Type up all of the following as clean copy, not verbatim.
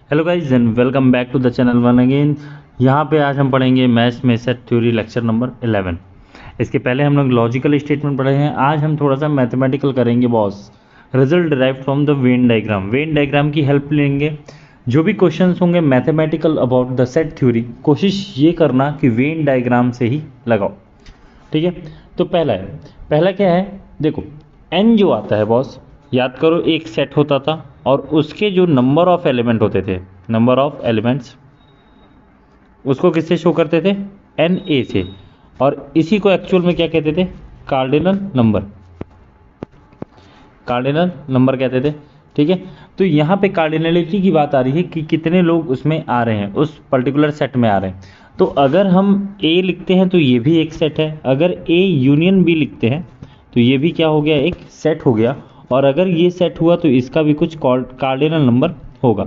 Hello guys and welcome back to the channel one again. यहाँ पे आज हम पढ़ेंगे मैथ्स में सेट थ्योरी लेक्चर नंबर 11। इसके पहले हम लोग लॉजिकल स्टेटमेंट पढ़े हैं। आज हम थोड़ा सा मैथमेटिकल करेंगे boss. Result derived from the Venn diagram. Venn diagram की हेल्प लेंगे। जो भी क्वेश्चंस होंगे mathematical about the set theory, कोशिश ये करना कि वेन डायग्राम से ही लगाओ। ठीक है, तो पहला क्या है, देखो एन जो आता है बॉस, याद करो एक सेट होता था और उसके जो नंबर ऑफ एलिमेंट होते थे, नंबर ऑफ एलिमेंट्स, उसको किससे शो करते थे, एन ए से। और इसी को एक्चुअल में क्या कहते थे, कार्डिनल नंबर, कार्डिनल नंबर कहते थे। ठीक है, तो यहाँ पे कार्डिनलिटी की बात आ रही है कि कितने लोग उसमें आ रहे हैं, उस पर्टिकुलर सेट में आ रहे हैं। तो अगर हम ए लिखते हैं तो ये भी एक सेट है, अगर ए यूनियन बी लिखते हैं तो ये भी क्या हो गया, एक सेट हो गया। और अगर ये सेट हुआ तो इसका भी कुछ कार्डिनल नंबर होगा।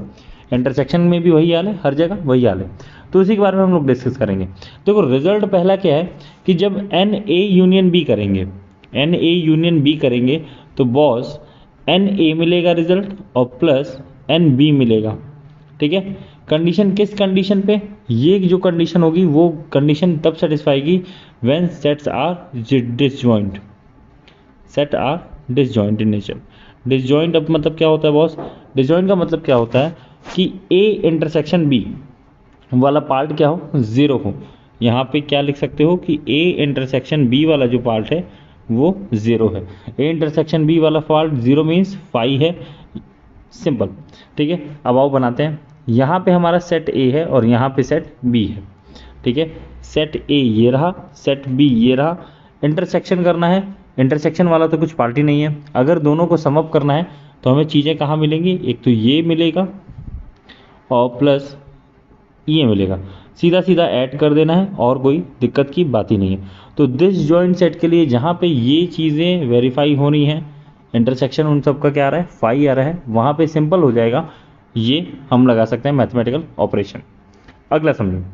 इंटरसेक्शन में भी वही हाल है, हर जगह वही हाल है। तो इसी के बारे में हम लोग डिस्कस करेंगे। देखो रिजल्ट पहला क्या है कि जब एन ए यूनियन बी करेंगे, एन ए यूनियन बी करेंगे तो बॉस एन ए मिलेगा रिजल्ट और प्लस एन बी मिलेगा। ठीक है, कंडीशन किस कंडीशन पे, ये जो कंडीशन होगी वो कंडीशन तब सेटिस्फाएगी when sets are disjoint, set are disjoint in nature. Disjoint अब मतलब क्या होता है बॉस, डिसजॉइंट का मतलब क्या होता है कि ए इंटरसेक्शन बी वाला पार्ट क्या हो, ज़ीरो हो। यहाँ पे क्या लिख सकते हो कि ए इंटरसेक्शन बी वाला जो पार्ट है वो ज़ीरो है। ए इंटरसेक्शन बी वाला पार्ट ज़ीरो मीन्स फाई है, सिंपल। ठीक है, अब आओ बनाते हैं। यहाँ पे हमारा सेट ए है और यहाँ पे सेट बी है। ठीक है, सेट ए ये रहा, सेट बी ये रहा। इंटरसेक्शन करना है, इंटरसेक्शन वाला तो कुछ पार्टी नहीं है। अगर दोनों को समअप करना है तो हमें चीज़ें कहाँ मिलेंगी, एक तो ये मिलेगा और प्लस ये मिलेगा। सीधा सीधा ऐड कर देना है और कोई दिक्कत की बात ही नहीं है। तो दिस जॉइंट सेट के लिए जहाँ पे ये चीज़ें वेरीफाई होनी है, इंटरसेक्शन उन सब का क्या आ रहा है, फाई आ रहा है, वहाँ पे सिंपल हो जाएगा। ये हम लगा सकते हैं मैथमेटिकल ऑपरेशन। अगला समझो,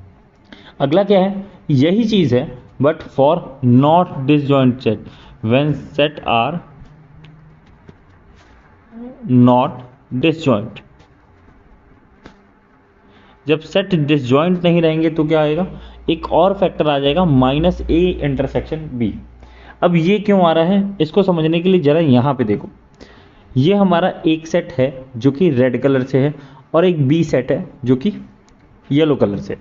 अगला क्या है, यही चीज़ है but for not disjoint set, when set are not disjoint. जब सेट डिसजॉइंट नहीं रहेंगे तो क्या आएगा, एक और फैक्टर आ जाएगा माइनस ए इंटरसेक्शन बी। अब ये क्यों आ रहा है, इसको समझने के लिए जरा यहाँ पे देखो। ये हमारा एक सेट है जो कि रेड कलर से है और एक बी सेट है जो कि येलो कलर से।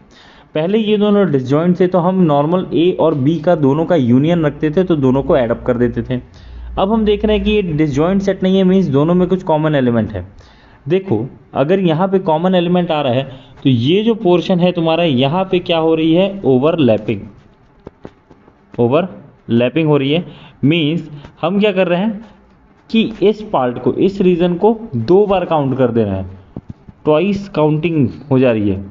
पहले ये दोनों डिसजॉइंट थे तो हम नॉर्मल ए और बी का दोनों का यूनियन रखते थे, तो दोनों को एडअप कर देते थे। अब हम देख रहे हैं कि ये डिसजॉइंट सेट नहीं है, मीन्स दोनों में कुछ कॉमन एलिमेंट है। देखो अगर यहाँ पे कॉमन एलिमेंट आ रहा है तो ये जो पोर्शन है तुम्हारा, यहाँ पे क्या हो रही है, ओवरलैपिंग, ओवरलैपिंग हो रही है। मीन्स हम क्या कर रहे हैं कि इस पार्ट को, इस रीजन को दो बार काउंट कर दे रहे हैं, ट्वाइस काउंटिंग हो जा रही है,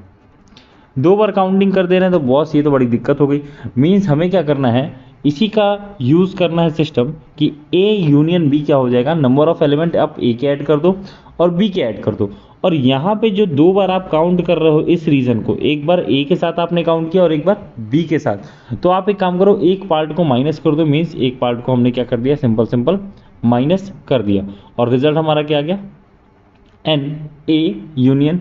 दो बार काउंटिंग कर दे रहे हैं। तो बॉस ये तो बड़ी दिक्कत हो गई। मीन्स हमें क्या करना है, इसी का यूज़ करना है सिस्टम कि ए यूनियन बी क्या हो जाएगा, नंबर ऑफ एलिमेंट आप ए के ऐड कर दो और बी के ऐड कर दो। और यहाँ पे जो दो बार आप काउंट कर रहे हो इस रीजन को, एक बार ए के साथ आपने काउंट किया और एक बार बी के साथ, तो आप एक काम करो, एक पार्ट को माइनस कर दो। मीन्स एक पार्ट को हमने क्या कर दिया, सिंपल सिंपल माइनस कर दिया। और रिजल्ट हमारा क्या आ गया, n A union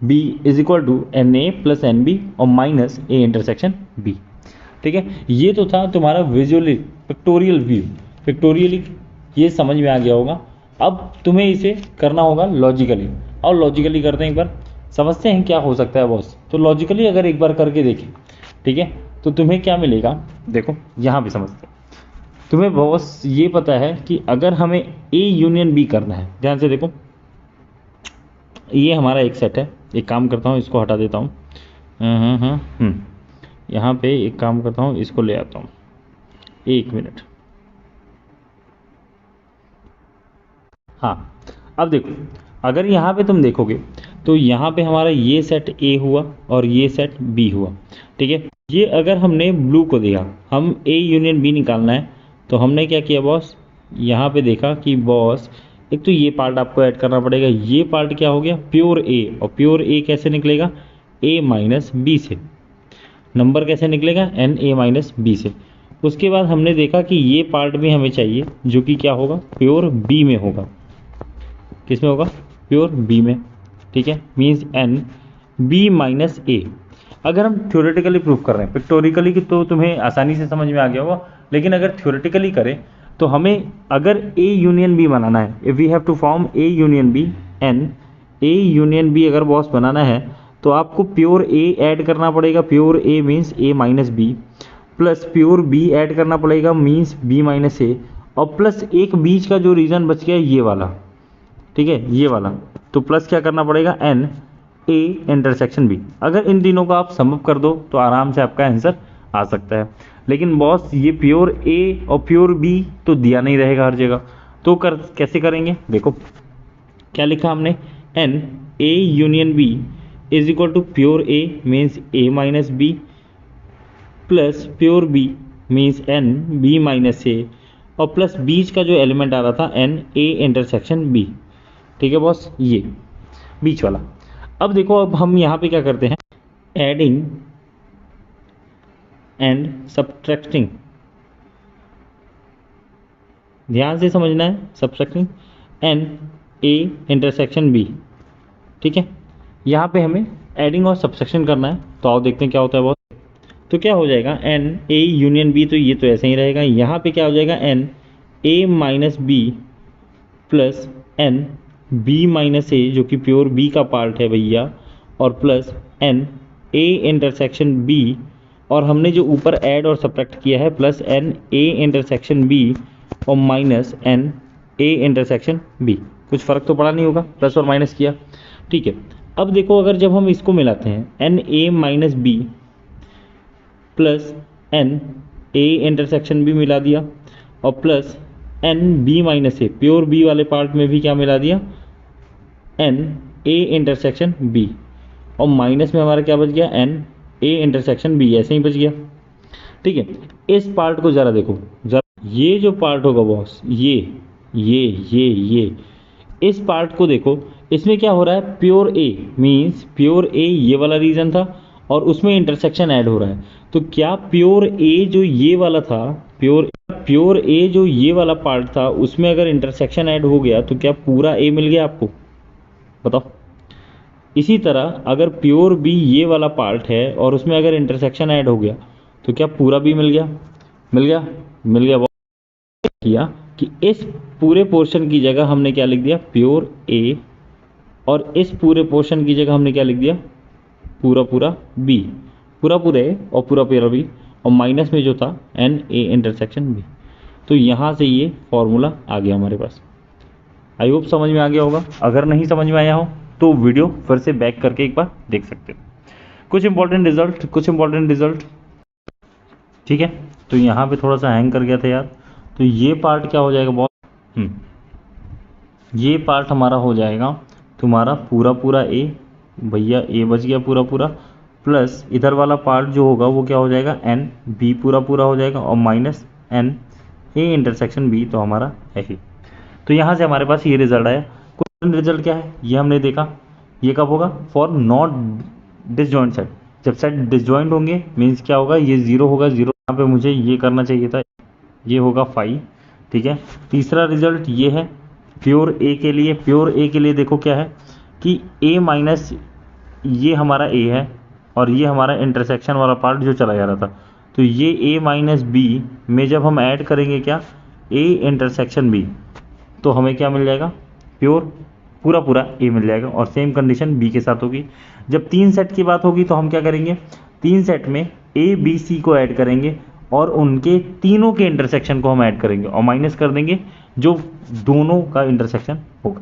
B is equal to n A plus n B और माइनस ए इंटरसेक्शन बी। ठीक है, ये तो था तुम्हारा विजुअली पिक्टोरियल व्यू, पिक्टोरियली ये समझ में आ गया होगा। अब तुम्हें इसे करना होगा लॉजिकली, और लॉजिकली करते हैं, एक बार समझते हैं क्या हो सकता है बॉस। तो लॉजिकली अगर एक बार करके देखें, ठीक है, तो तुम्हें क्या मिलेगा, देखो यहाँ पे समझते हैं। तुम्हें बॉस ये पता है कि अगर हमें ए यूनियन बी करना है, ध्यान से देखो, ये हमारा एक सेट है। एक काम करता हूँ, इसको हटा देता हूँ, यहाँ पे एक काम करता हूँ, इसको ले आता हूँ, एक मिनट। हाँ, अब देखो अगर यहाँ पे तुम देखोगे तो यहाँ पे हमारा ये सेट ए हुआ और ये सेट बी हुआ। ठीक है, ये अगर हमने ब्लू को देखा, हम ए यूनियन बी निकालना है, तो हमने क्या किया बॉस, यहाँ पे देखा कि बॉस एक तो ये पार्ट आपको ऐड करना पड़ेगा। ये पार्ट क्या हो गया, प्योर ए, और प्योर ए कैसे निकलेगा, ए माइनस बी से। नंबर कैसे निकलेगा, एन ए माइनस बी से। उसके बाद हमने देखा कि ये पार्ट भी हमें चाहिए जो कि क्या होगा, प्योर बी में होगा। किस में होगा, प्योर बी में। ठीक है, मीन्स एन बी माइनस ए। अगर हम थ्योरेटिकली प्रूव कर रहे हैं, पिक्टोरिकली की तो तुम्हें आसानी से समझ में आ गया होगा, लेकिन अगर थ्योरेटिकली करें तो हमें अगर ए यूनियन बी बनाना है, if we have to form A union B, n A union B अगर बॉस बनाना है तो आपको प्योर ए ऐड करना पड़ेगा, pure A means A minus B, plus pure B add करना पड़ेगा मीन्स बी माइनस ए, और प्लस एक बीच का जो रीजन बच गया ये वाला, ठीक है, ये वाला, तो प्लस क्या करना पड़ेगा, एन ए इंटरसेक्शन बी। अगर इन तीनों को आप सम अप कर दो तो आराम से आपका आंसर आ सकता है। लेकिन बॉस ये प्योर ए और प्योर बी तो दिया नहीं रहेगा हर जगह, तो कैसे करेंगे, देखो क्या लिखा हमने, n A union B is equal to pure A means A minus B plus pure B means n B minus A, और प्लस बीच का जो एलिमेंट आ रहा था एन ए इंटरसेक्शन बी। ठीक है बॉस, ये बीच वाला। अब देखो, अब हम यहाँ पे क्या करते हैं, एडिंग एंड सब्ट्रैक्टिंग, ध्यान से समझना है, subtracting n A intersection B. ठीक है, यहाँ पे हमें एडिंग और सब्ट्रैक्शन करना है, तो आओ देखते हैं क्या होता है बॉस। तो क्या हो जाएगा, एन ए यूनियन बी, तो ये तो ऐसे ही रहेगा। यहाँ पे क्या हो जाएगा, n A minus B plus n B minus A जो कि प्योर बी का पार्ट है भैया, और plus n A intersection B, और हमने जो ऊपर ऐड और सब्ट्रैक्ट किया है plus n A intersection B और minus n A intersection B. कुछ फ़र्क तो पड़ा नहीं होगा, प्लस और माइनस किया। ठीक है, अब देखो अगर जब हम इसको मिलाते हैं, n A minus B plus n A intersection B मिला दिया, और plus n B minus A, pure B वाले पार्ट में भी क्या मिला दिया, एन ए इंटरसेक्शन बी, और माइनस में हमारा क्या बच गया, एन ए इंटरसेक्शन बी, ऐसे ही बच गया। ठीक है, इस पार्ट को ज़रा देखो, जरा ये जो पार्ट होगा बॉस, ये इस पार्ट को देखो, इसमें क्या हो रहा है, प्योर ए मीन्स प्योर ए ये वाला रीजन था और उसमें इंटरसेक्शन ऐड हो रहा है। तो क्या प्योर ए जो ये वाला था, प्योर ए जो ये वाला पार्ट था उसमें अगर इंटरसेक्शन ऐड हो गया तो क्या पूरा ए मिल गया आपको, बताओ। इसी तरह अगर प्योर बी ये वाला पार्ट है और उसमें अगर इंटरसेक्शन ऐड हो गया तो क्या पूरा बी मिल गया, मिल गया। किया कि इस पूरे पोर्शन की जगह हमने क्या लिख दिया, प्योर ए, और इस पूरे पोर्शन की जगह हमने क्या लिख दिया, पूरा बी, पूरा ए और पूरा बी, और माइनस में जो था एन ए इंटरसेक्शन बी। तो यहाँ से ये फॉर्मूला आ गया हमारे पास। आई होप समझ में आ गया होगा। अगर नहीं समझ में आया हो तो वीडियो फिर से बैक करके एक बार देख सकते हो। कुछ इंपॉर्टेंट रिजल्ट, ठीक है। तो यहाँ पे थोड़ा सा हैंग कर गया था यार, तो ये पार्ट क्या हो जाएगा बहुत, ये पार्ट हमारा हो जाएगा तुम्हारा पूरा ए, भैया ए बच गया पूरा, प्लस इधर वाला पार्ट जो होगा वो क्या हो जाएगा, एन बी पूरा हो जाएगा, और minus n A intersection B, तो हमारा है ही। तो यहाँ से हमारे पास ये रिजल्ट आया। क्वेश्चन रिजल्ट क्या है ये हमने देखा, ये कब होगा, फॉर नॉट डिसजॉइंट सेट। जब सेट डिसजॉइंट होंगे मीन्स क्या होगा, ये जीरो होगा, जीरो यहाँ पे मुझे ये करना चाहिए था, ये होगा 5। ठीक है, तीसरा रिजल्ट ये है प्योर ए के लिए, देखो क्या है कि ए माइनस ये हमारा ए है और ये हमारा इंटरसेक्शन वाला पार्ट जो चला जा रहा था, तो ये ए माइनस बी में जब हम ऐड करेंगे क्या, ए इंटरसेक्शन बी, तो हमें क्या मिल जाएगा, प्योर पूरा ए मिल जाएगा। और सेम कंडीशन बी के साथ होगी। जब 3 सेट की बात होगी तो हम क्या करेंगे, 3 सेट में ए बी सी को ऐड करेंगे और उनके तीनों के इंटरसेक्शन को हम ऐड करेंगे और माइनस कर देंगे जो दोनों का इंटरसेक्शन होगा।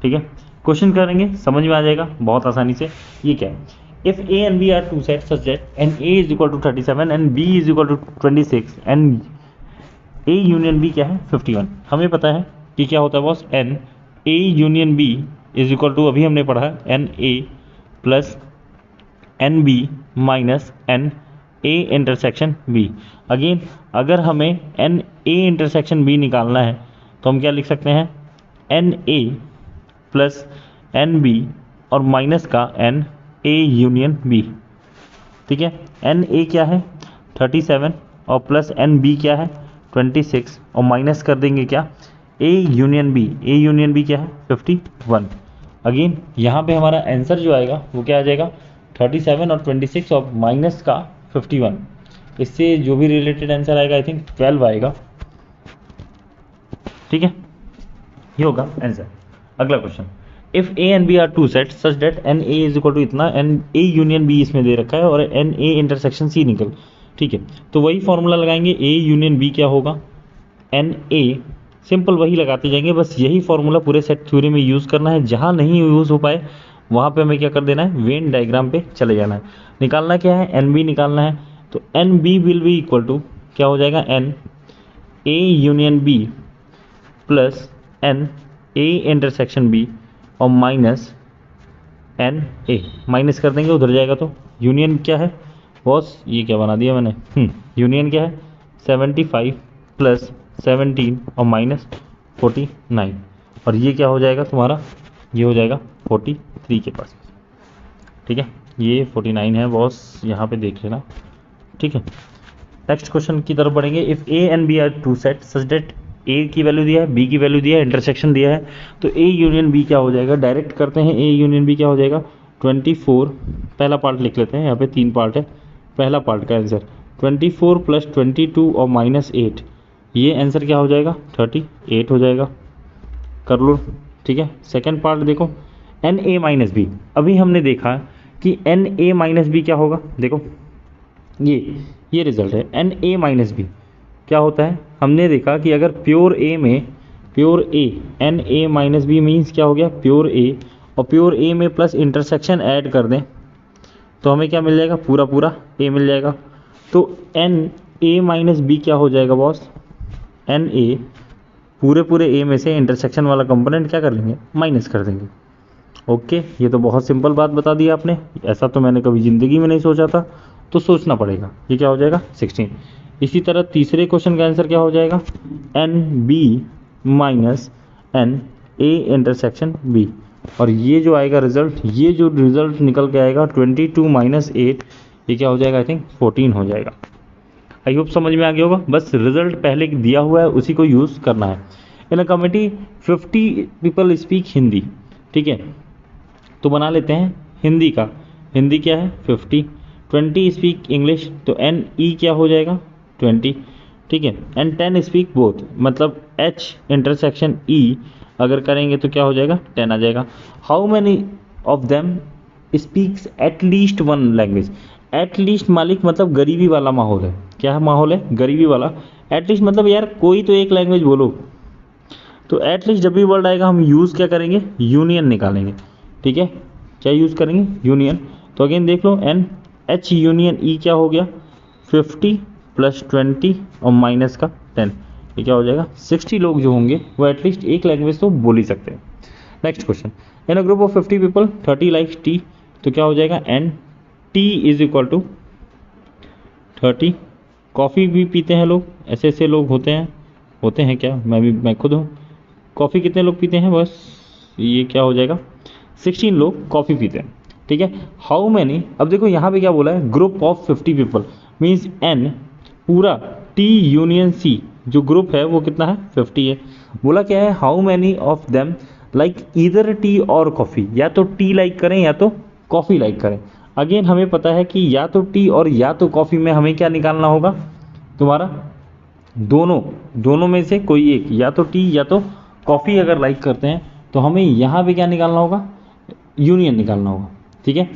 ठीक है, क्वेश्चन करेंगे, समझ में आ जाएगा बहुत आसानी से। ये क्या है, if A and B are 2 sets such that and A is equal to 37 and B is equal to 26 and A union B क्या है 51। हमें पता है कि क्या होता है boss, n A union B is equal to, अभी हमने पढ़ा है, n A plus n B minus n A intersection B. Again अगर हमें एन ए इंटरसेक्शन बी निकालना है तो हम क्या लिख सकते हैं, n A plus n B और माइनस का एन ए यूनियन बी। ठीक है, एन ए क्या है 37 और प्लस एन बी क्या है 26 और माइनस कर देंगे क्या, ए यूनियन बी क्या है 51। अगेन यहाँ पे हमारा आंसर जो आएगा वो क्या आ जाएगा 37 और 26 और माइनस का 51, इससे जो भी रिलेटेड आंसर आएगा आई थिंक 12 आएगा। ठीक है, ये होगा आंसर। अगला question, if A and B are two set such that n A is equal to इतना, एन ए यूनियन बी इसमें दे रखा है और एन ए इंटरसेक्शन सी निकल। ठीक है, तो वही फॉर्मूला लगाएंगे, ए यूनियन बी क्या होगा, एन ए, सिंपल वही लगाते जाएंगे, बस यही फॉर्मूला पूरे सेट थ्योरी में यूज़ करना है। जहाँ नहीं यूज़ हो पाए वहाँ पे हमें क्या कर देना है, वेन डायग्राम पे चले जाना है। निकालना क्या है, एन बी निकालना है, तो n B will be equal to क्या हो जाएगा, n A union B plus n A intersection B और माइनस एन ए, माइनस कर देंगे उधर जाएगा तो यूनियन क्या है बॉस, ये क्या बना दिया मैंने, यूनियन क्या है 75 प्लस 17 और माइनस 49, और ये क्या हो जाएगा तुम्हारा, ये हो जाएगा 43 के पास। ठीक है, ये 49 है बॉस, यहाँ पे देख लेना। ठीक है, नेक्स्ट क्वेश्चन की तरफ बढ़ेंगे। If A and B are two set such that A की वैल्यू दिया है, बी की वैल्यू दिया है, इंटरसेक्शन दिया है, तो ए यूनियन बी क्या हो जाएगा, डायरेक्ट करते हैं। ए यूनियन बी क्या हो जाएगा 24, पहला पार्ट लिख लेते हैं, यहाँ पे 3 पार्ट है, पहला पार्ट का आंसर 24 प्लस 22 और माइनस 8, ये आंसर क्या हो जाएगा 38 हो जाएगा, कर लो। ठीक है, सेकेंड पार्ट देखो, एन ए माइनस बी, अभी हमने देखा कि एन ए माइनस बी क्या होगा, देखो ये रिजल्ट है, एन ए माइनस बी क्या होता है, हमने देखा कि अगर प्योर ए में pure A n A minus B means क्या हो गया प्योर ए, और प्योर ए में प्लस इंटरसेक्शन ऐड कर दें तो हमें क्या मिल जाएगा, पूरा पूरा ए मिल जाएगा। तो एन ए माइनस बी क्या हो जाएगा बॉस, एन ए पूरे पूरे ए में से इंटरसेक्शन वाला कंपोनेंट क्या कर लेंगे, माइनस कर देंगे। ओके, ये तो बहुत सिंपल बात बता दी आपने, ऐसा तो मैंने कभी ज़िंदगी में नहीं सोचा था, तो सोचना पड़ेगा। ये क्या हो जाएगा 16। इसी तरह तीसरे क्वेश्चन का आंसर क्या हो जाएगा, n B minus n A intersection B, और ये जो आएगा रिजल्ट, ये जो रिजल्ट निकल के आएगा 22 माइनस 8, ये क्या हो जाएगा आई थिंक 14 हो जाएगा। आई होप समझ में आ गया होगा, बस रिजल्ट पहले दिया हुआ है उसी को यूज़ करना है। In a committee 50 people speak Hindi. ठीक है, तो बना लेते हैं हिंदी का, हिंदी क्या है 50, 20 स्पीक इंग्लिश, तो एन ई क्या हो जाएगा 20। ठीक है, एंड 10 स्पीक बोथ, मतलब एच इंटरसेक्शन ई अगर करेंगे तो क्या हो जाएगा 10 आ जाएगा। How many of them speaks at least one language, at least मालिक मतलब गरीबी वाला माहौल है, क्या है माहौल है गरीबी वाला, एट लीस्ट मतलब यार कोई तो एक लैंग्वेज बोलो, तो एट लीस्ट जब भी वर्ड आएगा हम यूज़ क्या करेंगे, यूनियन निकालेंगे। ठीक है, क्या यूज़ करेंगे, यूनियन। तो अगेन देख लो, एन एच यूनियन ई क्या हो गया 50 प्लस 20 और माइनस का 10, ये क्या हो जाएगा 60 लोग जो होंगे वो एटलीस्ट एक लैंग्वेज तो बोल ही सकते हैं। Next question, in a group of 50 people 30 likes T, तो क्या हो जाएगा n T is equal to 30। Coffee भी पीते हैं लोग, ऐसे ऐसे लोग होते हैं क्या, मैं खुद हूँ। कॉफ़ी कितने लोग पीते हैं, बस ये क्या हो जाएगा 16 लोग कॉफ़ी पीते हैं। ठीक है, हाउ मैनी, अब देखो यहाँ पे क्या बोला है, group of 50 people means n पूरा टी यूनियन सी जो ग्रुप है वो कितना है 50 है। बोला क्या है, how many of them like either T और कॉफ़ी, या तो टी लाइक करें या तो कॉफ़ी लाइक करें। अगेन हमें पता है कि या तो टी और या तो कॉफ़ी में हमें क्या निकालना होगा, तुम्हारा दोनों में से कोई एक, या तो टी या तो कॉफ़ी अगर लाइक करते हैं तो हमें यहाँ पे क्या निकालना होगा, यूनियन निकालना होगा। ठीक है,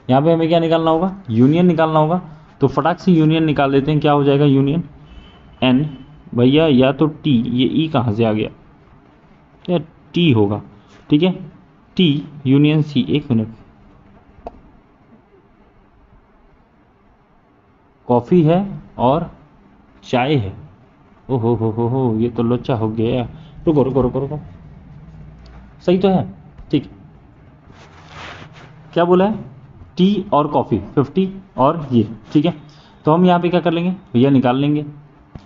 यहाँ पे हमें क्या निकालना होगा, यूनियन निकालना होगा। तो फटाक से यूनियन निकाल देते हैं, क्या हो जाएगा यूनियन एन भैया या तो टी, ये ई कहाँ से आ गया, क्या टी होगा। ठीक है, टी यूनियन सी, एक मिनट, कॉफ़ी है और चाय है, ओहो हो ये तो लोचा हो गया। रुको रुको रुको रुको, सही तो है, ठीक, क्या बोला है टी और कॉफ़ी 50 और ये। ठीक है, तो हम यहाँ पे क्या कर लेंगे भैया, निकाल लेंगे,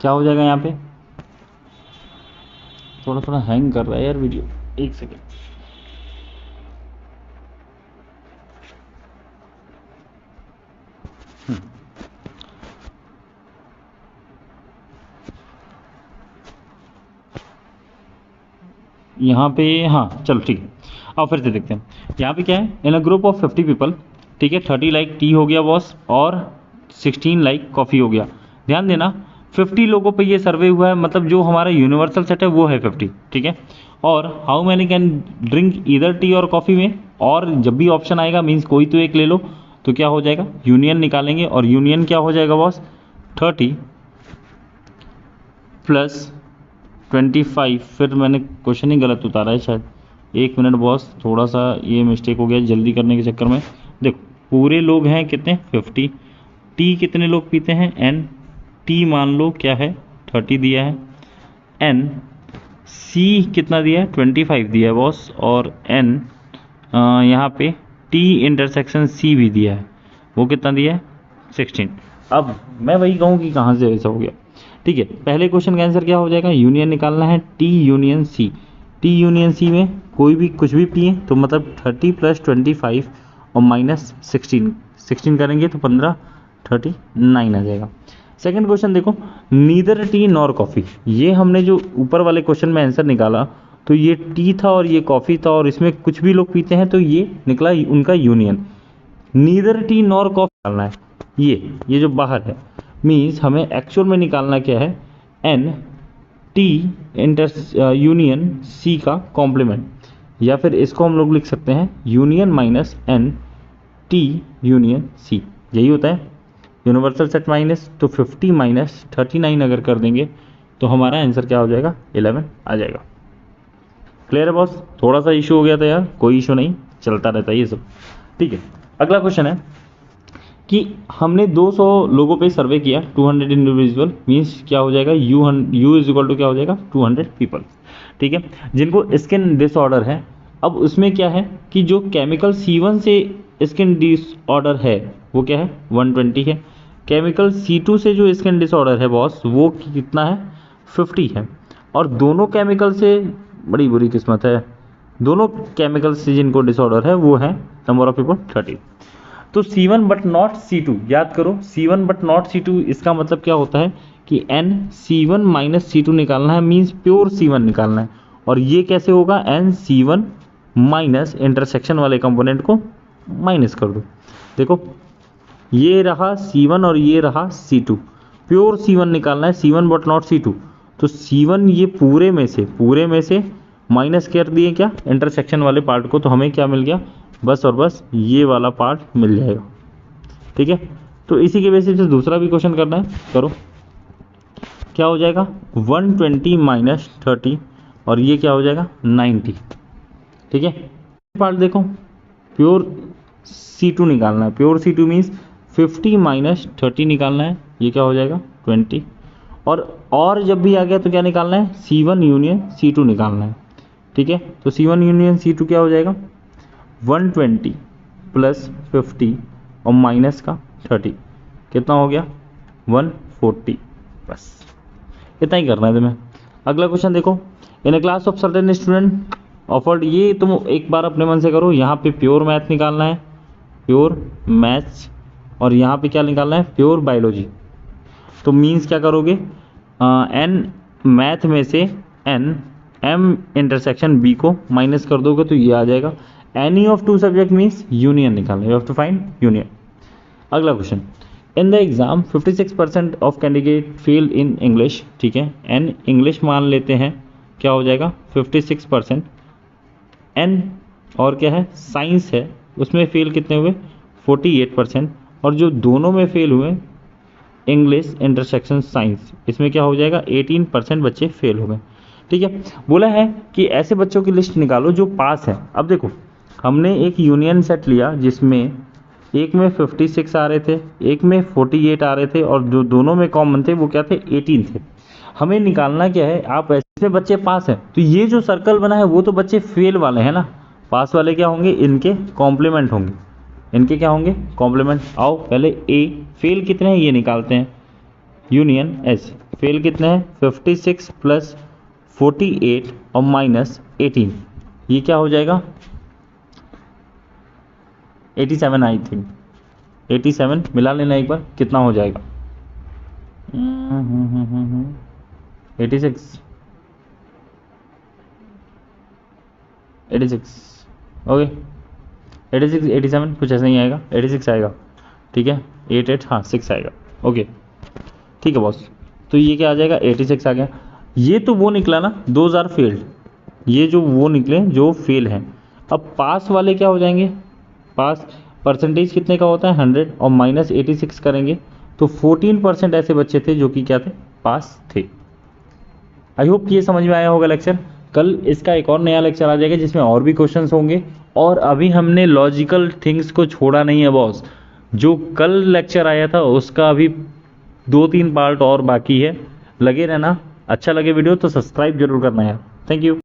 क्या हो जाएगा यहाँ पे, थोड़ा थोड़ा हैंग कर रहा है यार वीडियो, एक सेकेंड। यहाँ पे हाँ चलो ठीक है, और फिर से देखते हैं यहाँ पे क्या है, in a group of 50 people, ठीक है, 30 लाइक टी हो गया बॉस और 16 लाइक कॉफ़ी हो गया। ध्यान देना 50 लोगों पे ये सर्वे हुआ है, मतलब जो हमारा यूनिवर्सल सेट है वो है 50, ठीक है। और how many can drink either T और कॉफ़ी में, और जब भी ऑप्शन आएगा मीन्स कोई तो एक ले लो, तो क्या हो जाएगा, यूनियन निकालेंगे, और यूनियन क्या हो जाएगा बॉस, 30 प्लस 25। फिर मैंने क्वेश्चन ही गलत उतारा है शायद, 1 मिनट बॉस, थोड़ा सा ये मिस्टेक हो गया जल्दी करने के चक्कर में। देखो पूरे लोग हैं कितने, 50, टी कितने लोग पीते हैं, एन, टी मान लो क्या है 30 दिया है, एन, सी कितना दिया है 25 दिया है बॉस, और एन यहाँ पे टी इंटरसेक्शन सी भी दिया है, वो कितना दिया है 16। अब मैं वही कहूँ कि कहाँ से ऐसा हो गया, ठीक है। पहले क्वेश्चन का आंसर क्या हो जाएगा, यूनियन निकालना है, T union C, T union C में कोई भी कुछ भी पिए तो मतलब 30 प्लस 25 और माइनस 16 करेंगे तो 15, 39 आ जाएगा। सेकंड क्वेश्चन देखो, नीदर टी नॉर कॉफ़ी, ये हमने जो ऊपर वाले क्वेश्चन में आंसर निकाला तो ये टी था और ये कॉफ़ी था और इसमें कुछ भी लोग पीते हैं तो ये निकला उनका union. Neither T nor coffee निकालना है, ये जो बाहर है, मीन्स हमें एक्चुअल में निकालना क्या है, n T inter union C का कॉम्प्लीमेंट, या फिर इसको हम लोग लिख सकते हैं union minus n T union C, यही होता है यूनिवर्सल सेट माइनस। तो 50 माइनस 39 अगर कर देंगे तो हमारा आंसर क्या हो जाएगा, 11 आ जाएगा। क्लियर है बॉस, थोड़ा सा इशू हो गया था यार, कोई इशू नहीं, चलता रहता है ये सब, ठीक है। अगला क्वेश्चन है कि हमने 200 लोगों पे सर्वे किया, 200 इंडिविजुअल, मीन्स क्या हो जाएगा, यू इज इक्वल टू क्या हो जाएगा 200 पीपल, ठीक है, जिनको स्किन डिसऑर्डर है। अब उसमें क्या है कि जो केमिकल C1 से स्किन डिसऑर्डर है वो क्या है 120 है, केमिकल C2 से जो स्किन डिसऑर्डर है बॉस वो कितना है 50 है, और दोनों केमिकल से, बड़ी बुरी किस्मत है, दोनों केमिकल से जिनको डिसऑर्डर है वो है नंबर ऑफ पीपल 30। तो C1 बट नॉट C2, याद करो C1 बट नॉट C2 इसका मतलब क्या होता है कि N C1 माइनस C2 निकालना है, मीन्स प्योर C1 निकालना है। और ये कैसे होगा, N C1 माइनस इंटरसेक्शन वाले कंपोनेंट को माइनस कर दो, देखो ये रहा C1 और ये रहा C2, प्योर C1 निकालना है, C1 बट नॉट C2। तो C1 ये पूरे में से माइनस कर दिए क्या इंटरसेक्शन वाले पार्ट को, तो हमें क्या मिल गया, बस और बस ये वाला पार्ट मिल जाएगा, ठीक है। तो इसी के बेसिस से दूसरा भी क्वेश्चन करना है, करो। क्या हो जाएगा 120 माइनस 30 और ये क्या हो जाएगा 90, ठीक है। पार्ट देखो, प्योर C2 निकालना है, प्योर C2 मीन्स 50 माइनस 30 निकालना है, ये क्या हो जाएगा 20, और जब भी आ गया तो क्या निकालना है, C1 यूनियन C2 निकालना है, ठीक है। तो C1 यूनियन C2 क्या हो जाएगा 120 प्लस 50 और माइनस का 30, कितना हो गया 140, बस इतना ही करना है तुम्हें। अगला क्वेश्चन देखो, in a class of certain student offered, ये तुम एक बार अपने मन से करो, यहाँ पे प्योर मैथ निकालना है, प्योर मैथ्स, और यहाँ पे क्या निकालना है प्योर बायोलॉजी। तो मीन्स क्या करोगे, एन मैथ में से एन एम इंटरसेक्शन बी को माइनस कर दोगे तो ये आ जाएगा, any of two subject means union निकालना, you have to find union. अगला question, in the exam 56% of candidate fail in English, ठीक है, एन इंग्लिश मान लेते हैं, क्या हो जाएगा 56%, एन और क्या है साइंस है उसमें फेल कितने हुए 48%, और जो दोनों में फेल हुए इंग्लिश इंटरसेक्शन साइंस, इसमें क्या हो जाएगा 18% बच्चे फेल हो गए, ठीक है। बोला है कि ऐसे बच्चों की लिस्ट निकालो जो पास है। अब देखो हमने एक यूनियन सेट लिया जिसमें एक में 56 आ रहे थे, एक में 48 आ रहे थे, और जो दोनों में कॉमन थे वो क्या थे 18 थे। हमें निकालना क्या है, आप ऐसे बच्चे पास हैं तो ये जो सर्कल बना है वो तो बच्चे फेल वाले हैं ना, पास वाले क्या होंगे, इनके कॉम्प्लीमेंट होंगे, इनके क्या होंगे कॉम्प्लीमेंट। आओ पहले ए फेल कितने हैं ये निकालते हैं, यूनियन एस फेल कितने हैं 56 प्लस 48 और माइनस 18, ये क्या हो जाएगा 87, आई थिंक 87, मिला लेना एक बार कितना हो जाएगा 86 ओके 86 87 कुछ ऐसा ही आएगा, 86 आएगा, ठीक है, 88 हाँ 6 आएगा। ओके ठीक है बॉस, तो ये क्या आ जाएगा 86 आ गया। ये तो वो निकला ना 2000 फेल्ड, ये जो वो निकले जो फेल हैं। अब पास वाले क्या हो जाएंगे, पास परसेंटेज कितने का होता है 100 और माइनस 86 करेंगे तो 14% ऐसे बच्चे थे जो कि क्या थे, पास थे। आई होप ये समझ में आया होगा लेक्चर। कल इसका एक और नया लेक्चर आ जाएगा जिसमें और भी क्वेश्चंस होंगे। और अभी हमने लॉजिकल थिंग्स को छोड़ा नहीं है बॉस, जो कल लेक्चर आया था उसका अभी 2-3 पार्ट और बाकी है। लगे रहना, अच्छा लगे वीडियो तो सब्सक्राइब जरूर करना यार। Thank you.